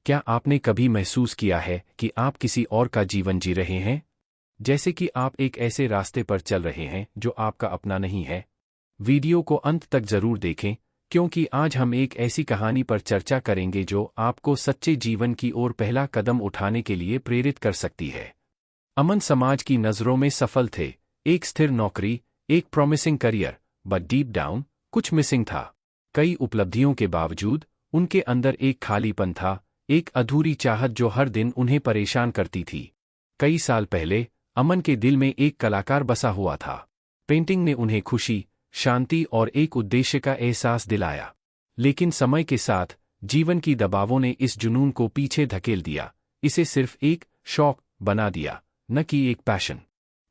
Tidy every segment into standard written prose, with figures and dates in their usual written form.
क्या आपने कभी महसूस किया है कि आप किसी और का जीवन जी रहे हैं? जैसे कि आप एक ऐसे रास्ते पर चल रहे हैं जो आपका अपना नहीं है। वीडियो को अंत तक जरूर देखें, क्योंकि आज हम एक ऐसी कहानी पर चर्चा करेंगे जो आपको सच्चे जीवन की ओर पहला कदम उठाने के लिए प्रेरित कर सकती है। अमन समाज की नज़रों में सफल थे, एक स्थिर नौकरी, एक promising career, but deep down कुछ मिसिंग था। कई उपलब्धियों के बावजूद उनके अंदर एक खालीपन था, एक अधूरी चाहत जो हर दिन उन्हें परेशान करती थी। कई साल पहले अमन के दिल में एक कलाकार बसा हुआ था। पेंटिंग ने उन्हें खुशी, शांति और एक उद्देश्य का एहसास दिलाया। लेकिन समय के साथ जीवन की दबावों ने इस जुनून को पीछे धकेल दिया, इसे सिर्फ एक शौक बना दिया, न कि एक पैशन।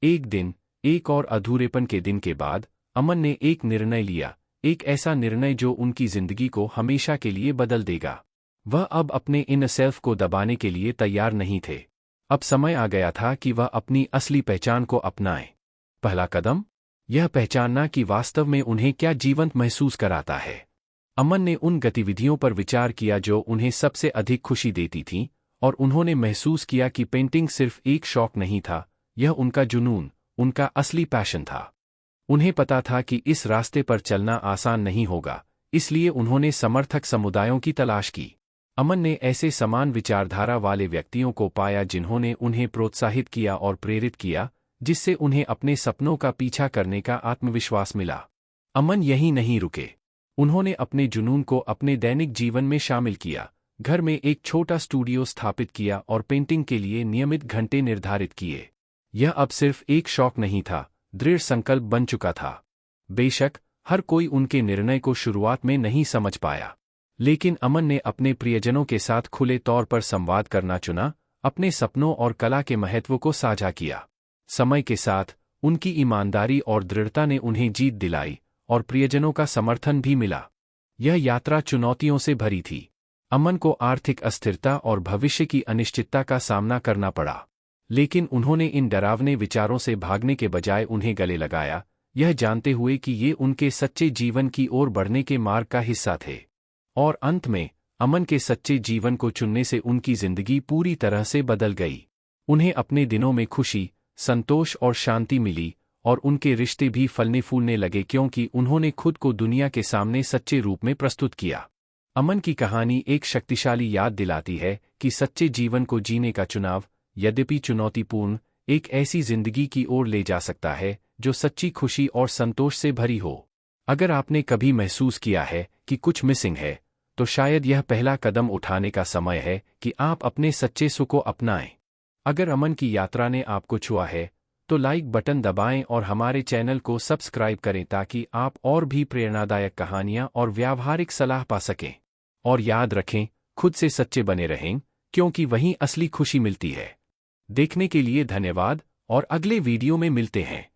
एक दिन, एक और अधूरेपन के दिन के बाद, अमन ने एक निर्णय लिया, एक ऐसा निर्णय जो उनकी जिंदगी को हमेशा के लिए बदल देगा। वह अब अपने इनर सेल्फ को दबाने के लिए तैयार नहीं थे। अब समय आ गया था कि वह अपनी असली पहचान को अपनाएं। पहला कदम, यह पहचानना कि वास्तव में उन्हें क्या जीवंत महसूस कराता है। अमन ने उन गतिविधियों पर विचार किया जो उन्हें सबसे अधिक खुशी देती थीं, और उन्होंने महसूस किया कि पेंटिंग सिर्फ एक शौक नहीं था, यह उनका जुनून, उनका असली पैशन था। उन्हें पता था कि इस रास्ते पर चलना आसान नहीं होगा, इसलिए उन्होंने समर्थक समुदायों की तलाश की। अमन ने ऐसे समान विचारधारा वाले व्यक्तियों को पाया जिन्होंने उन्हें प्रोत्साहित किया और प्रेरित किया, जिससे उन्हें अपने सपनों का पीछा करने का आत्मविश्वास मिला। अमन यहीं नहीं रुके। उन्होंने अपने जुनून को अपने दैनिक जीवन में शामिल किया, घर में एक छोटा स्टूडियो स्थापित किया और पेंटिंग के लिए नियमित घंटे निर्धारित किए। यह अब सिर्फ एक शौक नहीं था, दृढ़ संकल्प बन चुका था। बेशक हर कोई उनके निर्णय को शुरुआत में नहीं समझ पाया, लेकिन अमन ने अपने प्रियजनों के साथ खुले तौर पर संवाद करना चुना, अपने सपनों और कला के महत्व को साझा किया। समय के साथ उनकी ईमानदारी और दृढ़ता ने उन्हें जीत दिलाई, और प्रियजनों का समर्थन भी मिला। यह यात्रा चुनौतियों से भरी थी। अमन को आर्थिक अस्थिरता और भविष्य की अनिश्चितता का सामना करना पड़ा, लेकिन उन्होंने इन डरावने विचारों से भागने के बजाय उन्हें गले लगाया, यह जानते हुए कि ये उनके सच्चे जीवन की ओर बढ़ने के मार्ग का हिस्सा थे। और अंत में, अमन के सच्चे जीवन को चुनने से उनकी जिंदगी पूरी तरह से बदल गई। उन्हें अपने दिनों में खुशी, संतोष और शांति मिली, और उनके रिश्ते भी फलने फूलने लगे क्योंकि उन्होंने खुद को दुनिया के सामने सच्चे रूप में प्रस्तुत किया। अमन की कहानी एक शक्तिशाली याद दिलाती है कि सच्चे जीवन को जीने का चुनाव, यद्यपि चुनौतीपूर्ण, एक ऐसी जिंदगी की ओर ले जा सकता है जो सच्ची खुशी और संतोष से भरी हो। अगर आपने कभी महसूस किया है कि कुछ मिसिंग है, तो शायद यह पहला कदम उठाने का समय है कि आप अपने सच्चे सुख को अपनाएं। अगर अमन की यात्रा ने आपको छुआ है, तो लाइक बटन दबाएं और हमारे चैनल को सब्सक्राइब करें ताकि आप और भी प्रेरणादायक कहानियां और व्यावहारिक सलाह पा सकें। और याद रखें, खुद से सच्चे बने रहें, क्योंकि वहीं असली खुशी मिलती है। देखने के लिए धन्यवाद, और अगले वीडियो में मिलते हैं।